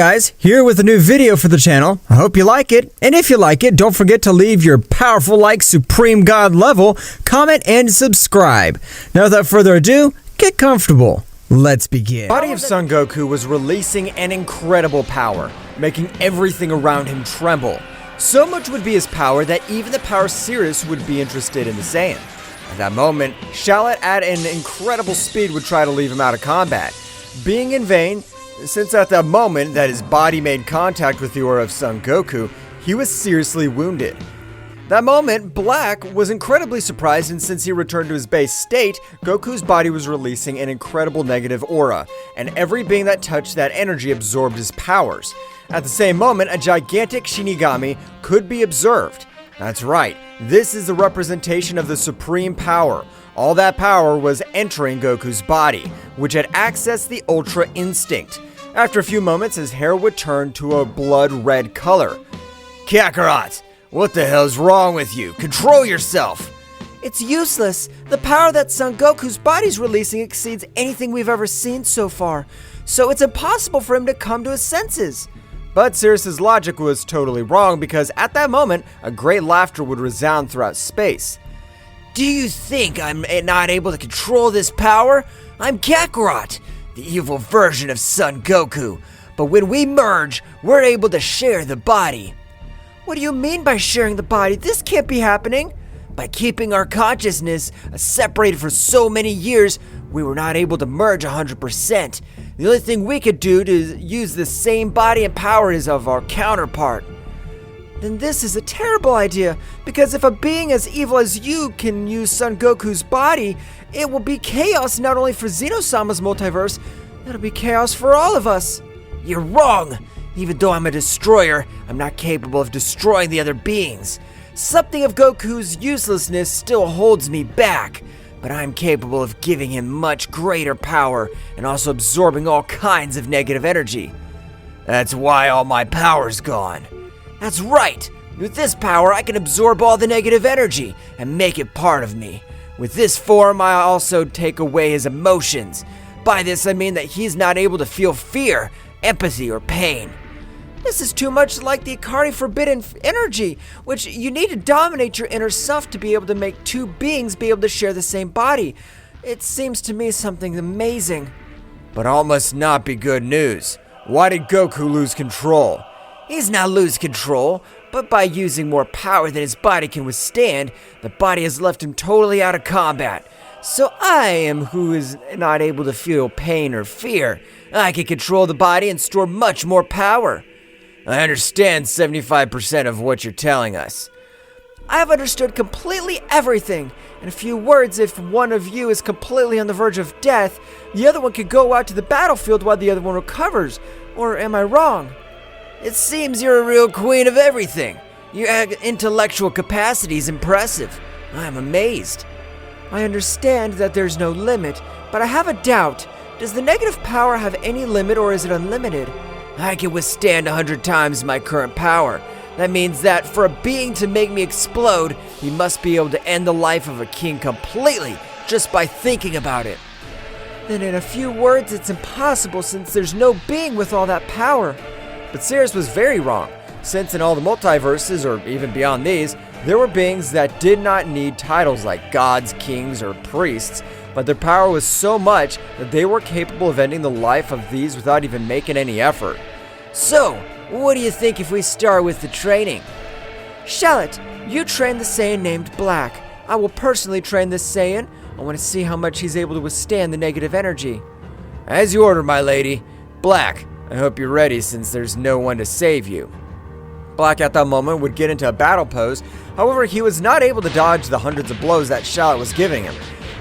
guys, here with a new video for the channel. I hope you like it, and if you like it, don't forget to leave your powerful like Supreme God level, comment, and subscribe. Now without further ado, get comfortable. Let's begin. The body of Son Goku was releasing an incredible power, making everything around him tremble. So much would be his power that even the power Sirius would be interested in the Saiyan. At that moment, Shallot at an incredible speed would try to leave him out of combat, being in vain, since at that moment that his body made contact with the aura of Son Goku, he was seriously wounded. That moment, Black was incredibly surprised, and since he returned to his base state, Goku's body was releasing an incredible negative aura, and every being that touched that energy absorbed his powers. At the same moment, a gigantic Shinigami could be observed. That's right, this is the representation of the supreme power. All that power was entering Goku's body, which had accessed the Ultra Instinct. After a few moments, his hair would turn to a blood red color. Kakarot, what the hell's wrong with you? Control yourself! It's useless. The power that Son Goku's body's releasing exceeds anything we've ever seen so far, so it's impossible for him to come to his senses. But Sirius's logic was totally wrong, because at that moment, a great laughter would resound throughout space. Do you think I'm not able to control this power? I'm Kakarot, the evil version of Son Goku. But when we merge, we're able to share the body. What do you mean by sharing the body? This can't be happening. By keeping our consciousness separated for so many years, we were not able to merge 100%. The only thing we could do to use the same body and power is of our counterpart. Then this is a terrible idea, because if a being as evil as you can use Son Goku's body, it will be chaos not only for Zeno-sama's multiverse, it'll be chaos for all of us. You're wrong! Even though I'm a destroyer, I'm not capable of destroying the other beings. Something of Goku's uselessness still holds me back, but I'm capable of giving him much greater power and also absorbing all kinds of negative energy. That's why all my power's gone. That's right! With this power, I can absorb all the negative energy and make it part of me. With this form, I also take away his emotions. By this, I mean that he's not able to feel fear, empathy, or pain. This is too much like the Ikari forbidden energy, which you need to dominate your inner self to be able to make two beings be able to share the same body. It seems to me something amazing. But all must not be good news. Why did Goku lose control? He's not lose control, but by using more power than his body can withstand, the body has left him totally out of combat. So I am who is not able to feel pain or fear. I can control the body and store much more power. I understand 75% of what you're telling us. I have understood completely everything. In a few words, if one of you is completely on the verge of death, the other one could go out to the battlefield while the other one recovers. Or am I wrong? It seems you're a real queen of everything. Your intellectual capacity is impressive. I'm amazed. I understand that there's no limit, but I have a doubt. Does the negative power have any limit, or is it unlimited? I can withstand 100 times my current power. That means that for a being to make me explode, he must be able to end the life of a king completely just by thinking about it. Then in a few words, it's impossible, since there's no being with all that power. But Sirius was very wrong, since in all the multiverses, or even beyond these, there were beings that did not need titles like gods, kings, or priests, but their power was so much that they were capable of ending the life of these without even making any effort. So, what do you think if we start with the training? Shallot, you train the Saiyan named Black. I will personally train this Saiyan. I want to see how much he's able to withstand the negative energy. As you order, my lady. Black, I hope you're ready, since there's no one to save you. Black at that moment would get into a battle pose. However, he was not able to dodge the hundreds of blows that Shallot was giving him.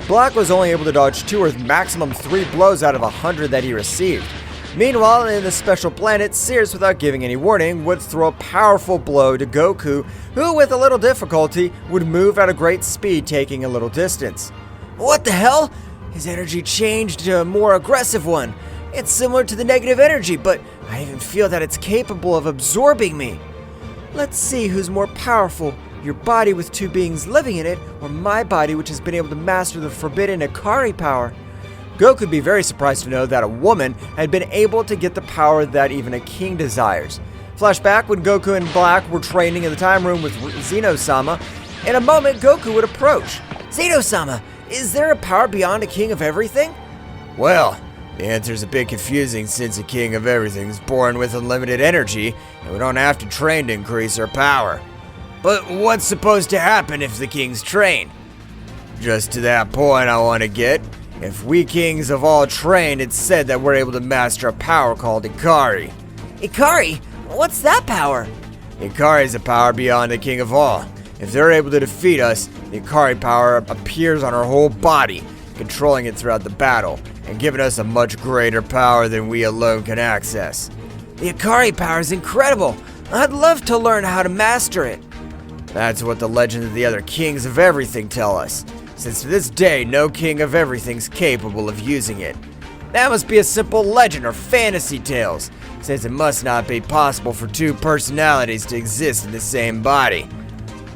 Black was only able to dodge 2 or maximum 3 blows out of 100 that he received. Meanwhile, in the special planet, Sirius, without giving any warning, would throw a powerful blow to Goku, who with a little difficulty would move at a great speed, taking a little distance. What the hell? His energy changed to a more aggressive one. It's similar to the negative energy, but I even feel that it's capable of absorbing me. Let's see who's more powerful, your body with 2 beings living in it, or my body which has been able to master the forbidden Ikari power. Goku would be very surprised to know that a woman had been able to get the power that even a king desires. Flashback when Goku and Black were training in the time room with Zeno-sama. In a moment, Goku would approach. Zeno-sama, is there a power beyond a king of everything? Well, the answer's a bit confusing since a king of everything is born with unlimited energy, and we don't have to train to increase our power. But what's supposed to happen if the kings train? Just to that point I want to get. If we kings have all trained, it's said that we're able to master a power called Ikari. Ikari? What's that power? Ikari is a power beyond the king of all. If they're able to defeat us, the Ikari power appears on our whole body, controlling it throughout the battle, and giving us a much greater power than we alone can access. The Ikari power is incredible. I'd love to learn how to master it. That's what the legends of the other kings of everything tell us, since to this day no king of everything's capable of using it. That must be a simple legend or fantasy tales, since it must not be possible for two personalities to exist in the same body.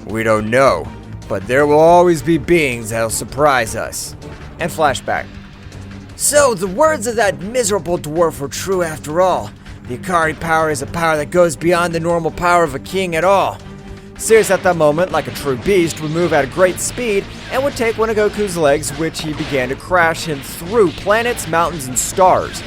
We don't know, but there will always be beings that'll surprise us. And flashback. So, the words of that miserable dwarf were true after all. The Ikari power is a power that goes beyond the normal power of a king at all. Sirius at that moment, like a true beast, would move at a great speed and would take one of Goku's legs, which he began to crash him through planets, mountains, and stars.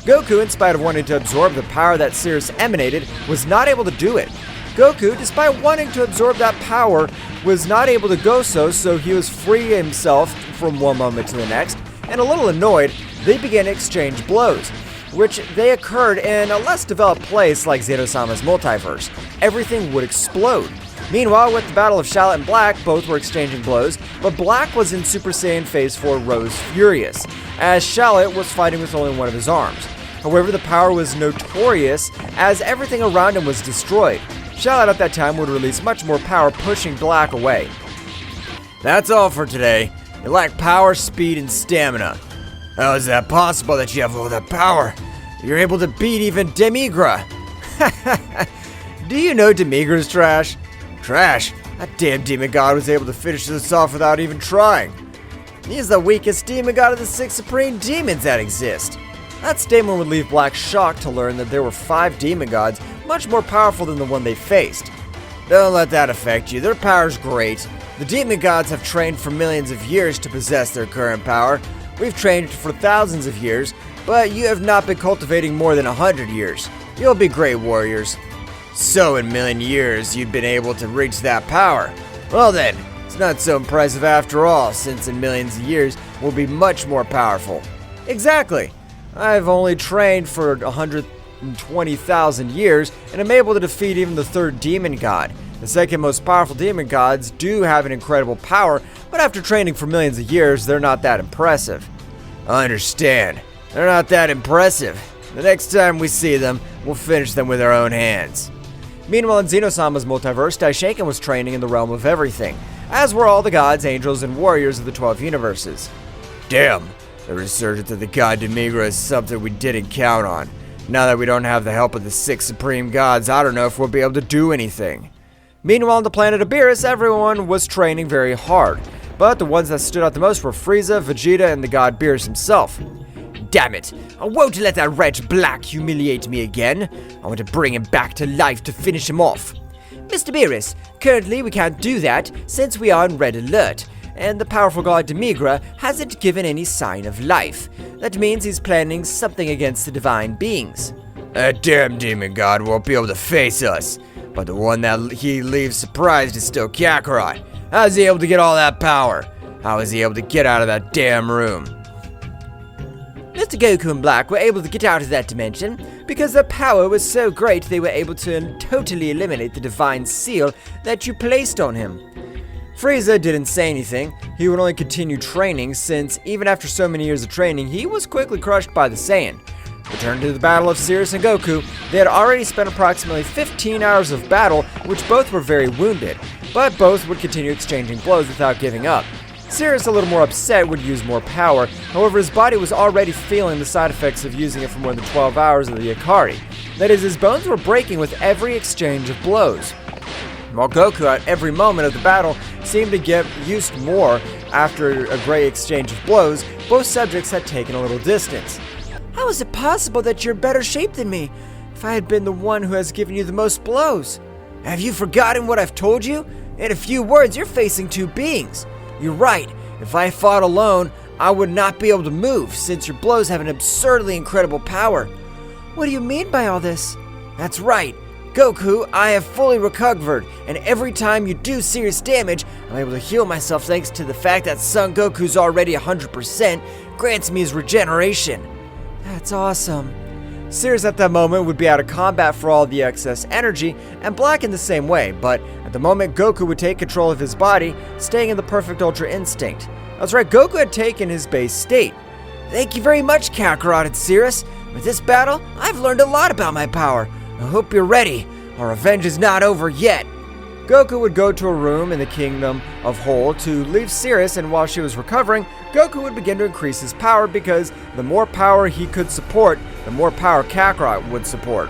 Goku, in spite of wanting to absorb the power that Sirius emanated, was not able to do it. Goku, despite wanting to absorb that power, was not able to go so he was freeing himself from one moment to the next, and a little annoyed, they began to exchange blows, which they occurred in a less developed place like Zeno-sama's multiverse. Everything would explode. Meanwhile, with the battle of Shallot and Black, both were exchanging blows, but Black was in Super Saiyan Phase 4 Rose Furious, as Shallot was fighting with only one of his arms. However, the power was notorious as everything around him was destroyed. Shallot at that time would release much more power, pushing Black away. That's all for today. You lack power, speed, and stamina. How is that possible that you have all that power? You're able to beat even Demigra. Do you know Demigra's trash? Trash? That damn demon god was able to finish this off without even trying. He's the weakest demon god of the 6 supreme demons that exist. That statement would leave Black shocked to learn that there were 5 demon gods much more powerful than the one they faced. Don't let that affect you. Their power's great. The demon gods have trained for millions of years to possess their current power. We've trained for thousands of years, but you have not been cultivating more than 100 years. You'll be great warriors. So in a million years, you've been able to reach that power. Well then, it's not so impressive after all, since in millions of years, we'll be much more powerful. Exactly. I've only trained for 120,000 years, and I'm able to defeat even the 3rd demon god. The 2nd most powerful demon gods do have an incredible power, but after training for millions of years, they're not that impressive. I understand. They're not that impressive. The next time we see them, we'll finish them with our own hands. Meanwhile, in Zeno-sama's multiverse, Daishoken was training in the realm of everything, as were all the gods, angels, and warriors of the 12 universes. Damn, the resurgence of the god Demigra is something we didn't count on. Now that we don't have the help of the 6 supreme gods, I don't know if we'll be able to do anything. Meanwhile, on the planet Beerus, everyone was training very hard, but the ones that stood out the most were Frieza, Vegeta, and the god Beerus himself. Damn it! I won't let that wretch Black humiliate me again. I want to bring him back to life to finish him off. Mr. Beerus, currently we can't do that since we are on red alert, and the powerful god Demigra hasn't given any sign of life. That means he's planning something against the divine beings. That damn demon god won't be able to face us, but the one that he leaves surprised is still Kakarot. How's he able to get all that power? How is he able to get out of that damn room? Mr. Goku and Black were able to get out of that dimension because their power was so great they were able to totally eliminate the divine seal that you placed on him. Frieza didn't say anything. He would only continue training since even after so many years of training, he was quickly crushed by the Saiyan. Returning to the battle of Sirius and Goku, they had already spent approximately 15 hours of battle, which both were very wounded, but both would continue exchanging blows without giving up. Sirius, a little more upset, would use more power. However, his body was already feeling the side effects of using it for more than 12 hours of the Ikari. That is, his bones were breaking with every exchange of blows. While Goku, at every moment of the battle, seemed to get used more after a great exchange of blows, both subjects had taken a little distance. How is it possible that you're in better shape than me, if I had been the one who has given you the most blows? Have you forgotten what I've told you? In a few words, you're facing two beings. You're right. If I fought alone, I would not be able to move, since your blows have an absurdly incredible power. What do you mean by all this? That's right. Goku, I have fully recovered, and every time you do serious damage, I'm able to heal myself thanks to the fact that Son Goku's already 100% grants me his regeneration. That's awesome. Sirius at that moment would be out of combat for all the excess energy, and Black in the same way, but at the moment Goku would take control of his body, staying in the perfect Ultra Instinct. That's right, Goku had taken his base state. Thank you very much, Kakarot and Sirius. With this battle, I've learned a lot about my power. I hope you're ready. Our revenge is not over yet. Goku would go to a room in the Kingdom of Whole to leave Sirius, and while she was recovering, Goku would begin to increase his power because the more power he could support, the more power Kakarot would support.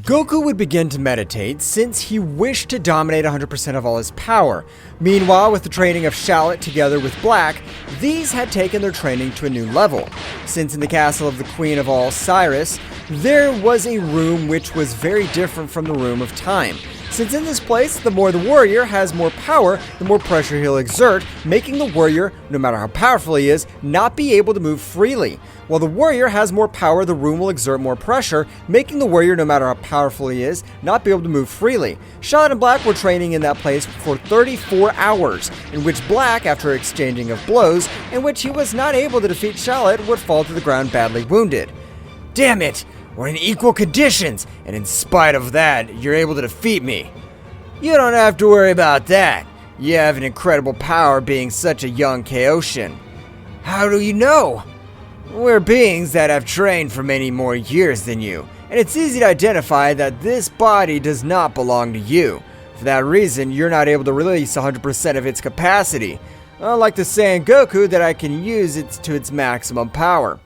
Goku would begin to meditate since he wished to dominate 100% of all his power. Meanwhile, with the training of Shallot together with Black, these had taken their training to a new level. Since in the castle of the Queen of All, Cyrus, there was a room which was very different from the Room of Time. Since in this place, the more the warrior has more power, the more pressure he'll exert, making the warrior, no matter how powerful he is, not be able to move freely. While the warrior has more power, the room will exert more pressure, making the warrior, no matter how powerful he is, not be able to move freely. Shallot and Black were training in that place for 34 hours, in which Black, after exchanging of blows, in which he was not able to defeat Shallot, would fall to the ground badly wounded. Damn it! We're in equal conditions, and in spite of that, you're able to defeat me. You don't have to worry about that. You have an incredible power being such a young Kaoshin. How do you know? We're beings that have trained for many more years than you, and it's easy to identify that this body does not belong to you. For that reason, you're not able to release 100% of its capacity. Unlike the Saiyan Goku that I can use it to its maximum power.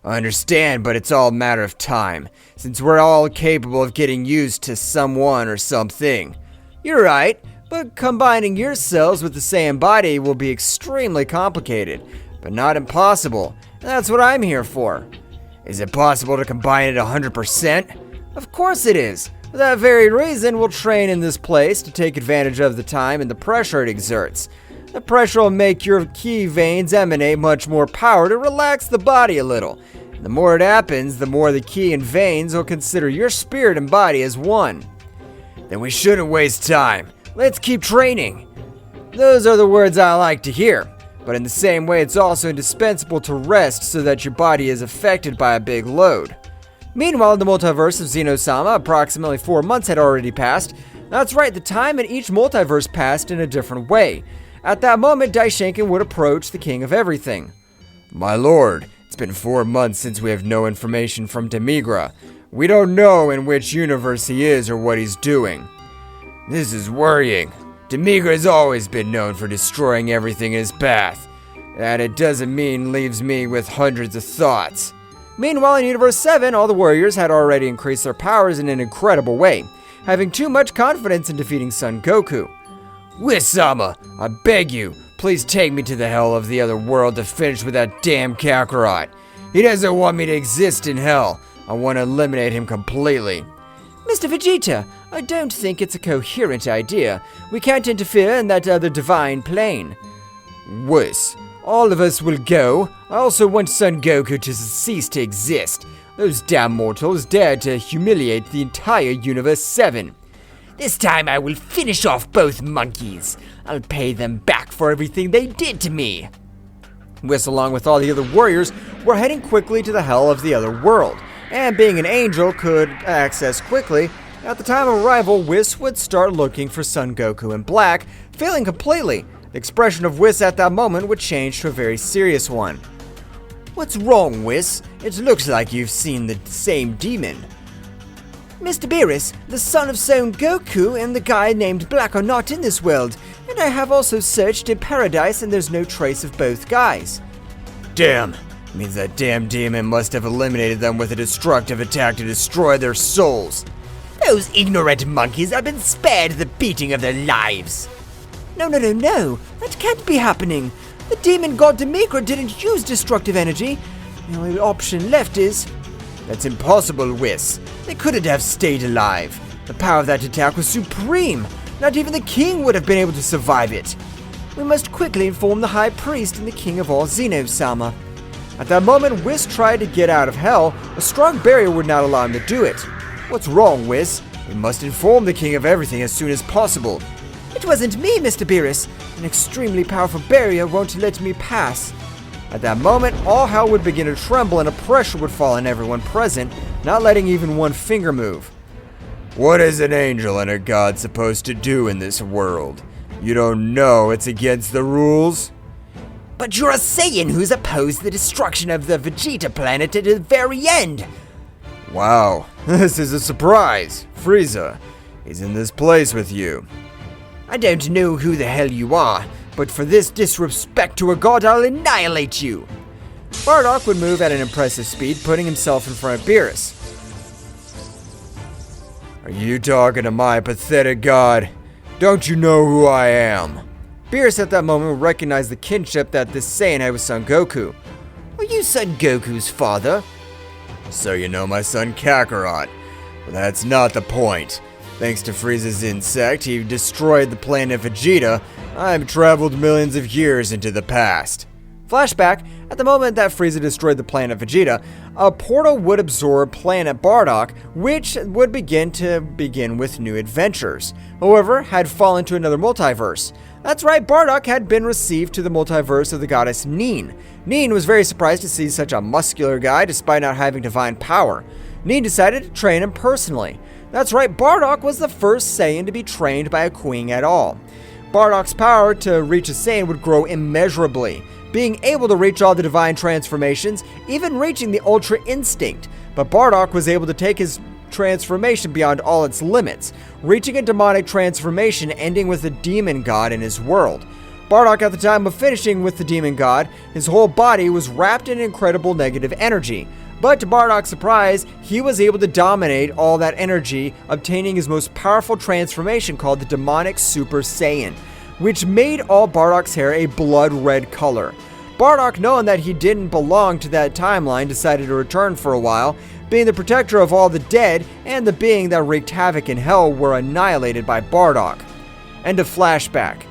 I understand, but it's all a matter of time, since we're all capable of getting used to someone or something. You're right, but combining your cells with the Saiyan body will be extremely complicated, but not impossible. That's what I'm here for. Is it possible to combine it 100%? Of course it is. For that very reason, we'll train in this place to take advantage of the time and the pressure it exerts. The pressure will make your ki veins emanate much more power to relax the body a little. And the more it happens, the more the ki and veins will consider your spirit and body as one. Then we shouldn't waste time. Let's keep training. Those are the words I like to hear. But in the same way, it's also indispensable to rest so that your body is affected by a big load. Meanwhile, in the multiverse of Zeno-sama, approximately 4 months had already passed. That's right, the time in each multiverse passed in a different way. At that moment, Daishinken would approach the King of Everything. My lord, it's been 4 months since we have no information from Demigra. We don't know in which universe he is or what he's doing. This is worrying. Demigra has always been known for destroying everything in his path. And it doesn't mean leaves me with hundreds of thoughts. Meanwhile, in Universe 7, all the warriors had already increased their powers in an incredible way, having too much confidence in defeating Son Goku. Whis-sama, I beg you, please take me to the hell of the other world to finish with that damn Kakarot. He doesn't want me to exist in hell. I want to eliminate him completely. Mr. Vegeta, I don't think it's a coherent idea. We can't interfere in that other divine plane. Whis, all of us will go. I also want Son Goku to cease to exist. Those damn mortals dared to humiliate the entire Universe 7. This time I will finish off both monkeys. I'll pay them back for everything they did to me. Whis, along with all the other warriors, were heading quickly to the hell of the other world. And being an angel could access quickly, at the time of arrival, Whis would start looking for Son Goku and Black, failing completely. The expression of Whis at that moment would change to a very serious one. What's wrong, Whis? It looks like you've seen the same demon. Mr. Beerus, the son of Son Goku and the guy named Black are not in this world, and I have also searched in Paradise and there's no trace of both guys. Damn. Means that damn demon must have eliminated them with a destructive attack to destroy their souls. Those ignorant monkeys have been spared the beating of their lives. No. That can't be happening. The demon god Demigra didn't use destructive energy. The only option left is... That's impossible, Whis. They couldn't have stayed alive. The power of that attack was supreme. Not even the king would have been able to survive it. We must quickly inform the high priest and the king of all, Zeno-sama. At that moment, Whis tried to get out of hell. A strong barrier would not allow him to do it. What's wrong, Whis? We must inform the king of everything as soon as possible. It wasn't me, Mr. Beerus. An extremely powerful barrier won't let me pass. At that moment, all hell would begin to tremble and a pressure would fall on everyone present, not letting even one finger move. What is an angel and a god supposed to do in this world? You don't know it's against the rules? But you're a Saiyan who's opposed the destruction of the Vegeta planet to the very end. Wow, this is a surprise. Frieza, he's in this place with you. I don't know who the hell you are, but for this disrespect to a god, I'll annihilate you. Bardock would move at an impressive speed, putting himself in front of Beerus. Are you talking to my pathetic god? Don't you know who I am? Beerus at that moment would recognize the kinship that this Saiyan had with Son Goku. Are you Son Goku's father? So you know my son Kakarot. But that's not the point. Thanks to Frieza's insect, he destroyed the planet Vegeta. I've traveled millions of years into the past. Flashback, at the moment that Frieza destroyed the planet Vegeta, a portal would absorb planet Bardock, which would begin with new adventures. However, had fallen to another multiverse. That's right, Bardock had been received to the multiverse of the goddess Nin. Nin was very surprised to see such a muscular guy despite not having divine power. Nin decided to train him personally. That's right, Bardock was the first Saiyan to be trained by a queen at all. Bardock's power to reach a Saiyan would grow immeasurably, being able to reach all the divine transformations, even reaching the Ultra Instinct. But Bardock was able to take his transformation beyond all its limits, reaching a demonic transformation ending with a demon god in his world. Bardock, at the time of finishing with the demon god, his whole body was wrapped in incredible negative energy. But to Bardock's surprise, he was able to dominate all that energy, obtaining his most powerful transformation called the Demonic Super Saiyan, which made all Bardock's hair a blood red color. Bardock, knowing that he didn't belong to that timeline, decided to return for a while, being the protector of all the dead, and the being that wreaked havoc in hell were annihilated by Bardock. End of flashback.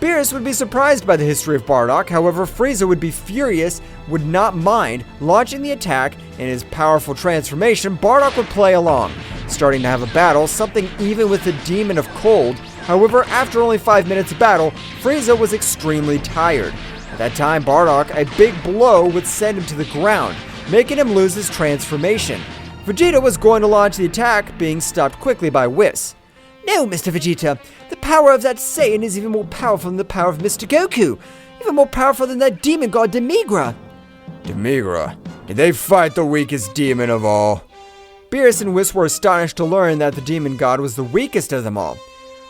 Beerus would be surprised by the history of Bardock, however Frieza would be furious, would not mind, launching the attack, and his powerful transformation, Bardock would play along, starting to have a battle, something even with the Demon of Cold. However, after only 5 minutes of battle, Frieza was extremely tired. At that time, Bardock, a big blow would send him to the ground, making him lose his transformation. Vegeta was going to launch the attack, being stopped quickly by Whis. No, Mr. Vegeta. The power of that Saiyan is even more powerful than the power of Mr. Goku. Even more powerful than that demon god Demigra. Demigra? Did they fight the weakest demon of all? Beerus and Whis were astonished to learn that the demon god was the weakest of them all.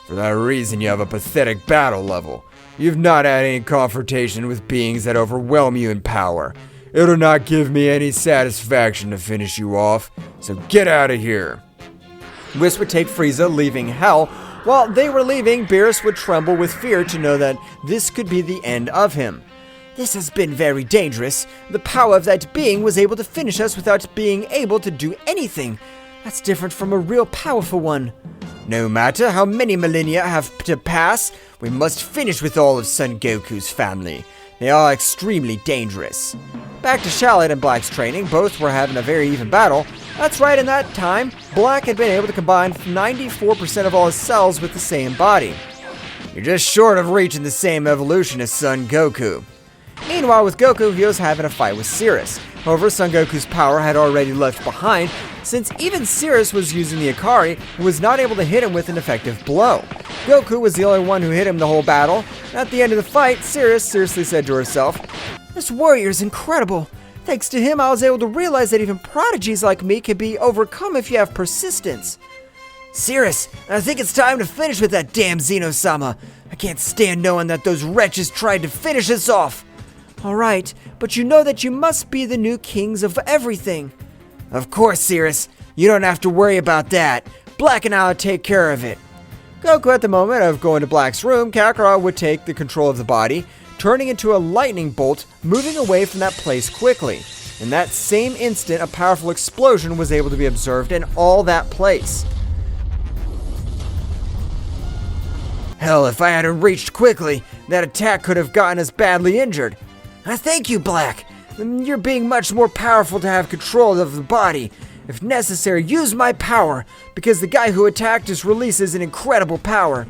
For that reason, you have a pathetic battle level. You've not had any confrontation with beings that overwhelm you in power. It'll not give me any satisfaction to finish you off, so get out of here. Whis would take Frieza, leaving Hell. While they were leaving, Beerus would tremble with fear to know that this could be the end of him. This has been very dangerous. The power of that being was able to finish us without being able to do anything. That's different from a real powerful one. No matter how many millennia have to pass, we must finish with all of Son Goku's family. They are extremely dangerous. Back to Shallot and Black's training, both were having a very even battle. That's right, in that time, Black had been able to combine 94% of all his cells with the same body. You're just short of reaching the same evolution as Son Goku. Meanwhile, with Goku, he was having a fight with Cirrus. However, Son Goku's power had already left behind, since even Cirrus was using the Ikari and was not able to hit him with an effective blow. Goku was the only one who hit him the whole battle. At the end of the fight, Cirrus seriously said to herself, "This warrior is incredible. Thanks to him, I was able to realize that even prodigies like me can be overcome if you have persistence." Cirrus, I think it's time to finish with that damn Zeno-sama. I can't stand knowing that those wretches tried to finish us off. Alright, but you know that you must be the new kings of everything. Of course, Cirrus. You don't have to worry about that. Black and I'll take care of it. Goku, at the moment of going to Black's room, Kakarot would take the control of the body, turning into a lightning bolt, moving away from that place quickly. In that same instant, a powerful explosion was able to be observed in all that place. Hell, if I hadn't reached quickly, that attack could have gotten us badly injured. Thank you, Black. You're being much more powerful to have control of the body. If necessary, use my power, because the guy who attacked us releases an incredible power.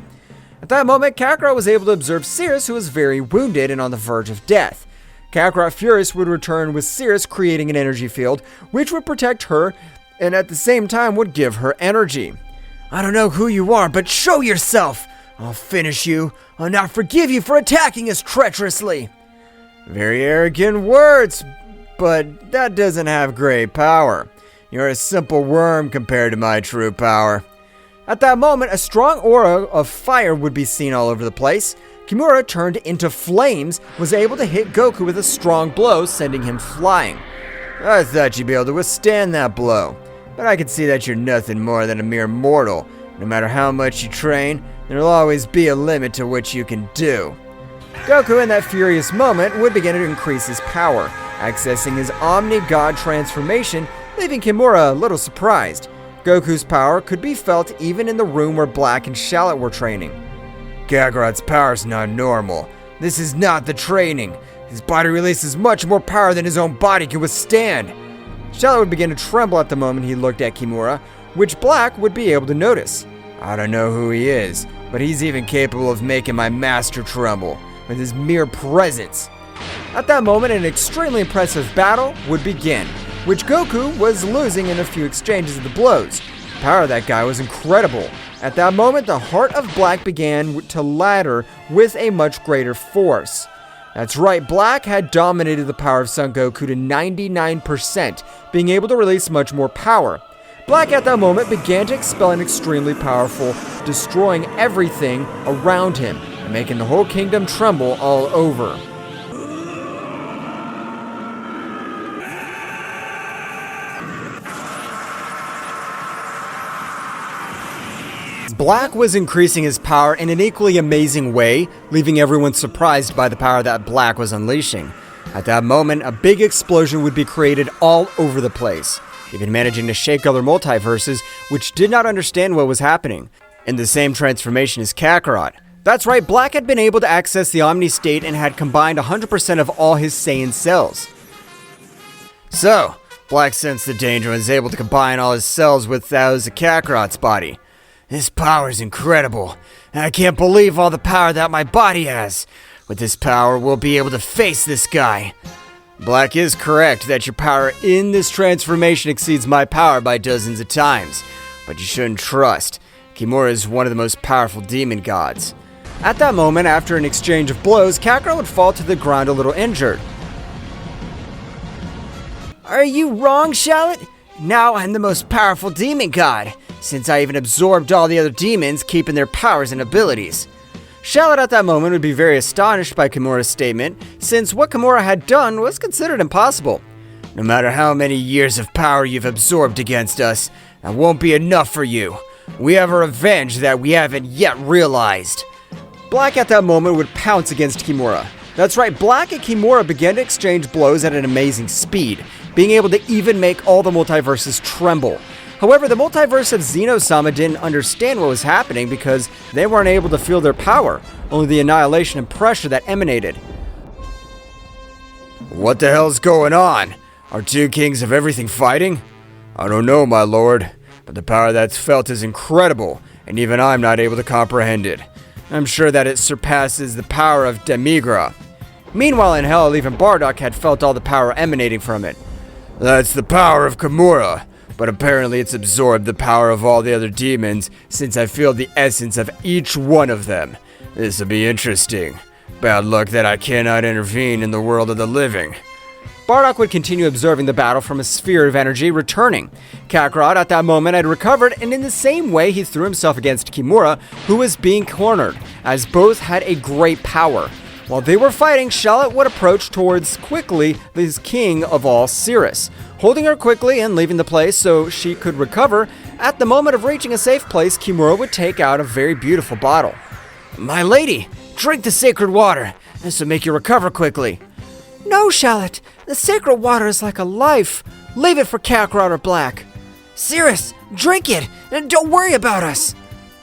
At that moment, Kakarot was able to observe Cirrus, who was very wounded and on the verge of death. Kakarot Furious would return with Cirrus, creating an energy field, which would protect her and at the same time would give her energy. I don't know who you are, but show yourself! I'll finish you. I'll not forgive you for attacking us treacherously. Very arrogant words, but that doesn't have great power. You're a simple worm compared to my true power. At that moment, a strong aura of fire would be seen all over the place. Kimura, turned into flames, was able to hit Goku with a strong blow, sending him flying. I thought you'd be able to withstand that blow, but I can see that you're nothing more than a mere mortal. No matter how much you train, there'll always be a limit to what you can do. Goku, in that furious moment, would begin to increase his power, accessing his Omni-God transformation, leaving Kimura a little surprised. Goku's power could be felt even in the room where Black and Shallot were training. Kakarot's power's not normal. This is not the training. His body releases much more power than his own body can withstand. Shallot would begin to tremble at the moment he looked at Kimura, which Black would be able to notice. I don't know who he is, but he's even capable of making my master tremble with his mere presence. At that moment, an extremely impressive battle would begin, which Goku was losing in a few exchanges of the blows. The power of that guy was incredible. At that moment, the heart of Black began to ladder with a much greater force. That's right, Black had dominated the power of Son Goku to 99%, being able to release much more power. Black at that moment began to expel an extremely powerful, destroying everything around him, and making the whole kingdom tremble all over. Black was increasing his power in an equally amazing way, leaving everyone surprised by the power that Black was unleashing. At that moment, a big explosion would be created all over the place, even managing to shake other multiverses, which did not understand what was happening. In the same transformation as Kakarot. That's right, Black had been able to access the Omni State and had combined 100% of all his Saiyan cells. So, Black sensed the danger and was able to combine all his cells with those of Kakarot's body. This power is incredible, and I can't believe all the power that my body has. With this power, we'll be able to face this guy. Black is correct that your power in this transformation exceeds my power by dozens of times, but you shouldn't trust. Kimura is one of the most powerful demon gods. At that moment, after an exchange of blows, Kakarot would fall to the ground a little injured. Are you wrong, Shallot? Now I'm the most powerful demon god, since I even absorbed all the other demons, keeping their powers and abilities. Shallot at that moment would be very astonished by Kimura's statement, since what Kimura had done was considered impossible. No matter how many years of power you've absorbed against us, that won't be enough for you. We have a revenge that we haven't yet realized. Black at that moment would pounce against Kimura. That's right, Black and Kimura began to exchange blows at an amazing speed, being able to even make all the multiverses tremble. However, the multiverse of Zeno-sama didn't understand what was happening because they weren't able to feel their power, only the annihilation and pressure that emanated. What the hell's going on? Are two kings of everything fighting? I don't know, my lord, but the power that's felt is incredible, and even I'm not able to comprehend it. I'm sure that it surpasses the power of demigra. Meanwhile in Hell, even Bardock had felt all the power emanating from it. That's the power of Kimura, but apparently it's absorbed the power of all the other demons since I feel the essence of each one of them. This'll be interesting. Bad luck that I cannot intervene in the world of the living. Bardock would continue observing the battle from a sphere of energy, returning. Kakarot at that moment had recovered, and in the same way he threw himself against Kimura, who was being cornered, as both had a great power. While they were fighting, Shallot would approach towards quickly the king of all Cirrus, holding her quickly and leaving the place so she could recover, At the moment of reaching a safe place, Kimura would take out a very beautiful bottle. My lady, drink the sacred water. This will make you recover quickly. No, Shallot. The sacred water is like a life. Leave it for Kakarot or Black. Cirrus, drink it, and don't worry about us.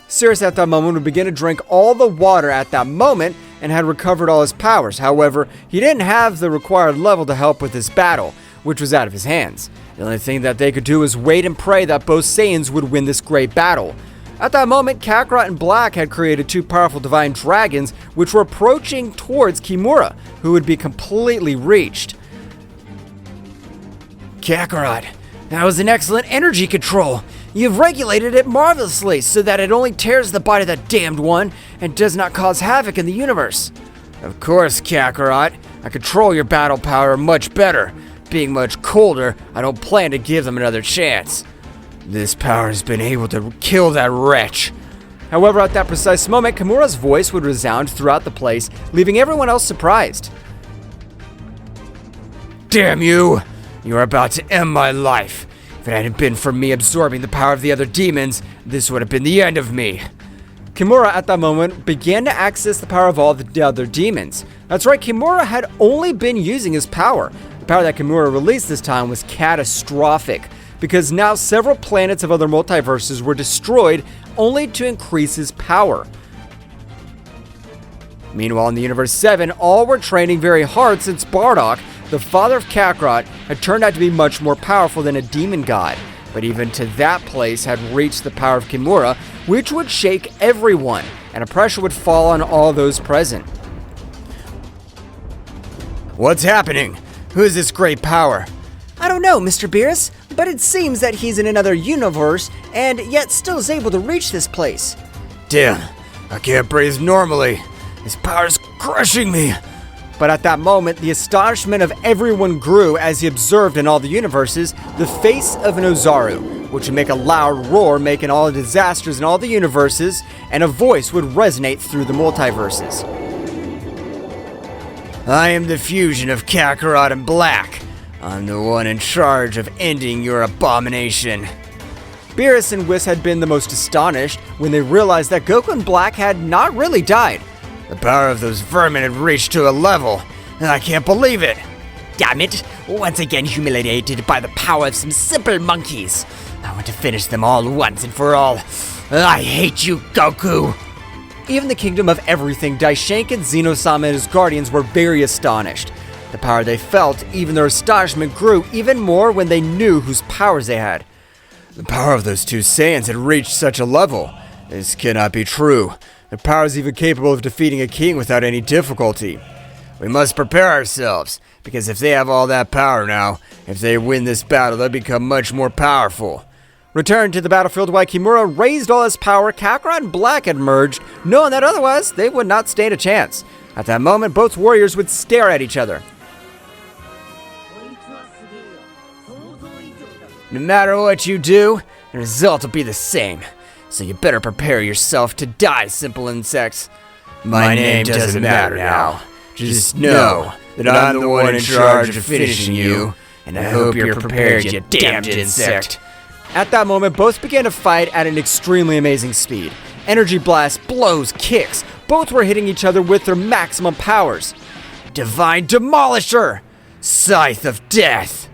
Cirrus at that moment would begin to drink all the water at that moment and had recovered all his powers. However, he didn't have the required level to help with this battle, which was out of his hands. The only thing that they could do was wait and pray that both Saiyans would win this great battle. At that moment, Kakarot and Black had created two powerful divine dragons which were approaching towards Kimura, who would be completely reached. Kakarot, that was an excellent energy control. You've regulated it marvelously so that it only tears the body of that damned one and does not cause havoc in the universe. Of course, Kakarot, I control your battle power much better. Being much colder, I don't plan to give them another chance. This power has been able to kill that wretch. However, at that precise moment, Kimura's voice would resound throughout the place, leaving everyone else surprised. Damn you! You are about to end my life. If it hadn't been for me absorbing the power of the other demons, this would have been the end of me. Kimura at that moment began to access the power of all the other demons. That's right, Kimura had only been using his power. The power that Kimura released this time was catastrophic, because now several planets of other multiverses were destroyed only to increase his power. Meanwhile, in the Universe 7, all were training very hard since Bardock, the father of Kakarot, had turned out to be much more powerful than a demon god. But even to that place had reached the power of Kimura, which would shake everyone, and a pressure would fall on all those present. What's happening? Who is this great power? I don't know, Mr. Beerus, but it seems that he's in another universe and yet still is able to reach this place. Damn, I can't breathe normally. This power's crushing me. But at that moment, the astonishment of everyone grew as he observed in all the universes the face of an Ozaru, which would make a loud roar, making all the disasters in all the universes, and a voice would resonate through the multiverses. I am the fusion of Kakarot and Black. I'm the one in charge of ending your abomination. Beerus and Whis had been the most astonished when they realized that Goku and Black had not really died. The power of those vermin had reached to a level, and I can't believe it. Damn it, once again humiliated by the power of some simple monkeys. I want to finish them all once and for all. I hate you, Goku. Even the Kingdom of Everything, Daishank and Zeno-sama and his guardians were very astonished. The power they felt, even their astonishment grew even more when they knew whose powers they had. The power of those two Saiyans had reached such a level. This cannot be true. Their power is even capable of defeating a king without any difficulty. We must prepare ourselves, because if they have all that power now, if they win this battle, they'll become much more powerful. Returned to the battlefield while Kimura raised all his power, Kakarot and Black had merged, knowing that otherwise they would not stand a chance. At that moment, both warriors would stare at each other. No matter what you do, the result will be the same. So you better prepare yourself to die, simple insects. My name doesn't matter now. Just know that I'm the one in charge of finishing you, and I hope you're prepared, you damned insect. At that moment, both began to fight at an extremely amazing speed. Energy blasts, blows, kicks. Both were hitting each other with their maximum powers. Divine Demolisher! Scythe of Death!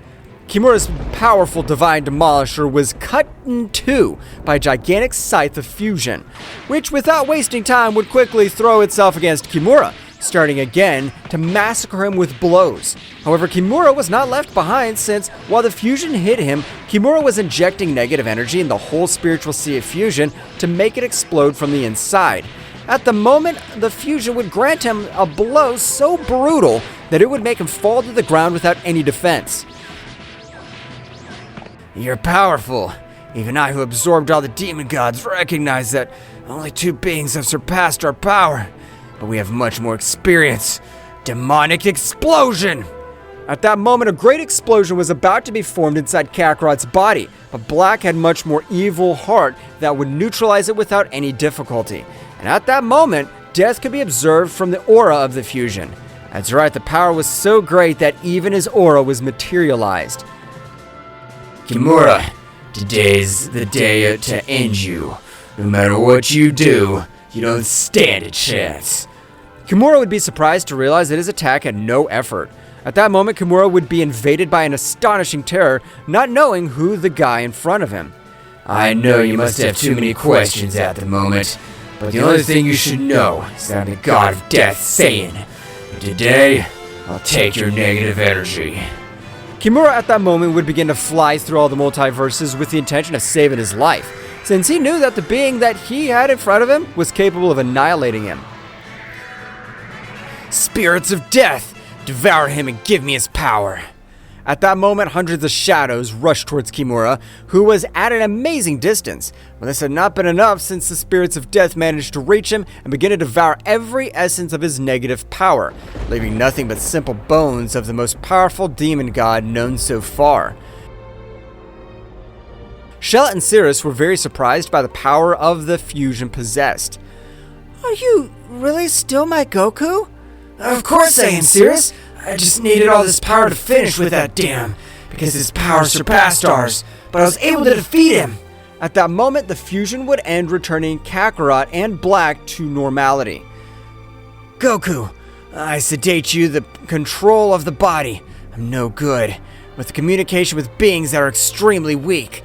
Kimura's powerful Divine Demolisher was cut in two by a gigantic Scythe of Fusion, which without wasting time would quickly throw itself against Kimura, starting again to massacre him with blows. However, Kimura was not left behind since, while the fusion hit him, Kimura was injecting negative energy in the whole spiritual sea of fusion to make it explode from the inside. At the moment, the fusion would grant him a blow so brutal that it would make him fall to the ground without any defense. You're powerful. Even I, who absorbed all the demon gods, recognize that only two beings have surpassed our power. But we have much more experience. Demonic explosion! At that moment, a great explosion was about to be formed inside Kakarot's body, but Black had much more evil heart that would neutralize it without any difficulty. And at that moment, death could be observed from the aura of the fusion. That's right, the power was so great that even his aura was materialized. Kimura, Today's the day to end you. No matter what you do, you don't stand a chance. Kimura would be surprised to realize that his attack had no effort. At that moment, Kimura would be invaded by an astonishing terror, not knowing who the guy in front of him. I know you must have too many questions at the moment, but the only thing you should know is that I'm the god of death saying, today, I'll take your negative energy. Kimura at that moment would begin to fly through all the multiverses with the intention of saving his life, since he knew that the being that he had in front of him was capable of annihilating him. Spirits of death, devour him and give me his power. At that moment, hundreds of shadows rushed towards Kimura, who was at an amazing distance. But this had not been enough, since the spirits of death managed to reach him and begin to devour every essence of his negative power, leaving nothing but simple bones of the most powerful demon god known so far. Shell and Cirrus were very surprised by the power of the fusion possessed. Are you really still my Goku? Of course I am, Cirrus. I just needed all this power to finish with that dam, because his power surpassed ours, but I was able to defeat him. At that moment, the fusion would end, returning Kakarot and Black to normality. Goku, I sedate you the control of the body. I'm no good with the communication with beings that are extremely weak.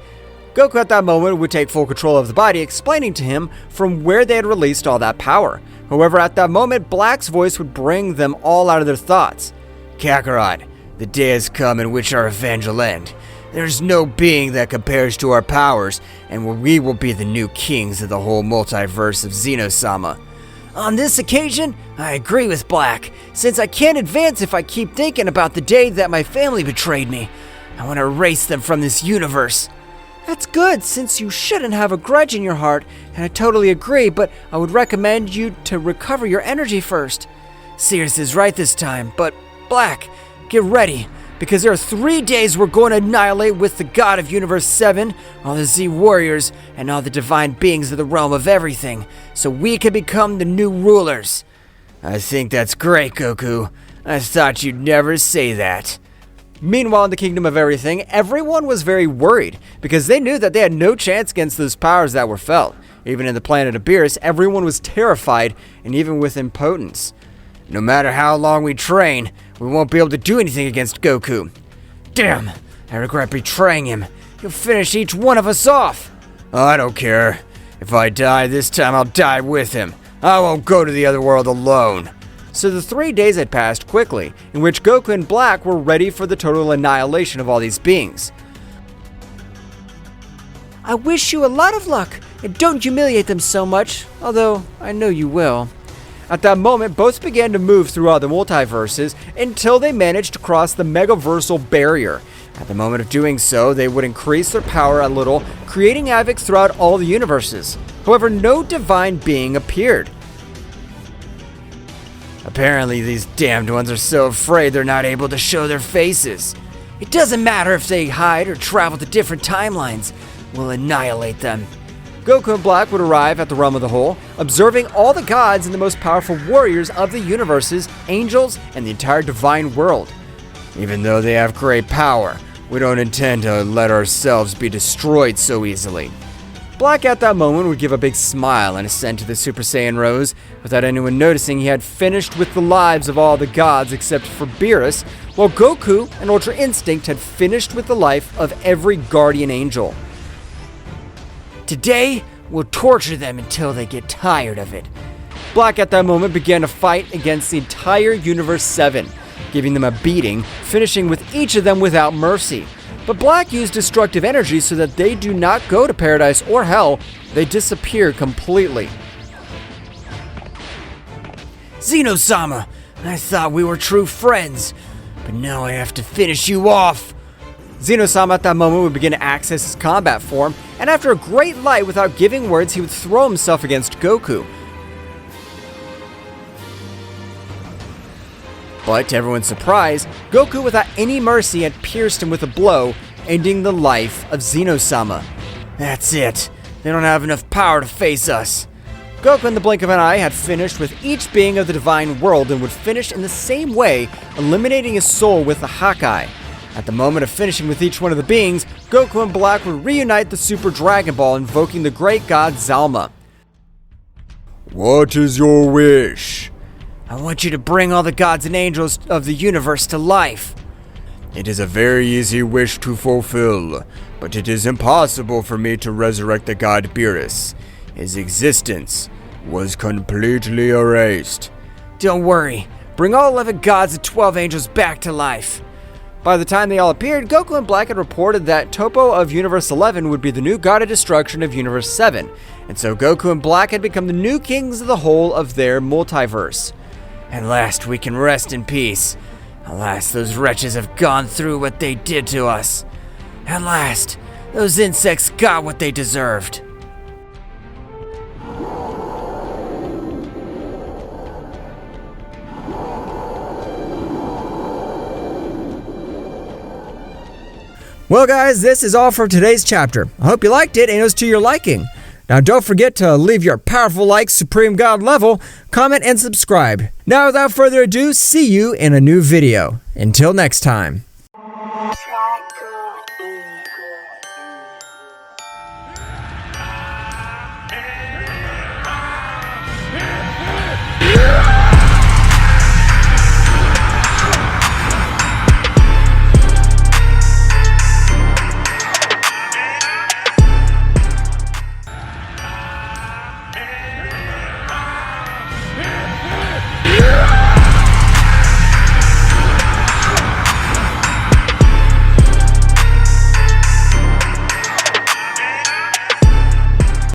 Goku at that moment would take full control of the body, explaining to him from where they had released all that power. However, at that moment, Black's voice would bring them all out of their thoughts. Kakarot, the day has come in which our revenge will end. There's no being that compares to our powers, and we will be the new kings of the whole multiverse of Zeno-sama. On this occasion, I agree with Black, since I can't advance if I keep thinking about the day that my family betrayed me. I want to erase them from this universe. That's good, since you shouldn't have a grudge in your heart, and I totally agree, but I would recommend you to recover your energy first. Cirrus is right this time, but Black, get ready, because there are 3 days we're going to annihilate with the god of Universe 7, all the Z warriors, and all the divine beings of the realm of everything, so we can become the new rulers. I think that's great, Goku. I thought you'd never say that. Meanwhile, in the Kingdom of Everything, everyone was very worried, because they knew that they had no chance against those powers that were felt. Even in the planet of Beerus, everyone was terrified, and even with impotence. No matter how long we train, we won't be able to do anything against Goku. Damn, I regret betraying him. He'll finish each one of us off. I don't care. If I die this time, I'll die with him. I won't go to the other world alone. So the 3 days had passed quickly, in which Goku and Black were ready for the total annihilation of all these beings. I wish you a lot of luck, and don't humiliate them so much, although I know you will. At that moment, both began to move throughout the multiverses until they managed to cross the megaversal barrier. At the moment of doing so, they would increase their power a little, creating havoc throughout all the universes. However, no divine being appeared. Apparently, these damned ones are so afraid they're not able to show their faces. It doesn't matter if they hide or travel to different timelines. We'll annihilate them. Goku and Black would arrive at the realm of the whole, observing all the gods and the most powerful warriors of the universes, angels, and the entire divine world. Even though they have great power, we don't intend to let ourselves be destroyed so easily. Black at that moment would give a big smile and ascend to the Super Saiyan Rose, without anyone noticing he had finished with the lives of all the gods except for Beerus, while Goku and Ultra Instinct had finished with the life of every guardian angel. Today, we'll torture them until they get tired of it. Black at that moment began to fight against the entire Universe 7, giving them a beating, finishing with each of them without mercy. But Black used destructive energy so that they do not go to paradise or hell, they disappear completely. Zeno-sama, I thought we were true friends, but now I have to finish you off. Zeno-sama at that moment would begin to access his combat form, and after a great light without giving words, he would throw himself against Goku. But to everyone's surprise, Goku without any mercy had pierced him with a blow, ending the life of Zeno-sama. That's it. They don't have enough power to face us. Goku in the blink of an eye had finished with each being of the divine world and would finish in the same way, eliminating his soul with the Hakai. At the moment of finishing with each one of the beings, Goku and Black would reunite the Super Dragon Ball, invoking the great god Zalma. What is your wish? I want you to bring all the gods and angels of the universe to life. It is a very easy wish to fulfill, but it is impossible for me to resurrect the god Beerus. His existence was completely erased. Don't worry, bring all 11 gods and 12 angels back to life. By the time they all appeared, Goku and Black had reported that Toppo of Universe 11 would be the new god of destruction of Universe 7, and so Goku and Black had become the new kings of the whole of their multiverse. At last we can rest in peace. Alas, those wretches have gone through what they did to us. At last, those insects got what they deserved. Well guys, this is all for today's chapter. I hope you liked it and it was to your liking. Now don't forget to leave your powerful like Supreme God level, comment and subscribe. Now without further ado, see you in a new video. Until next time.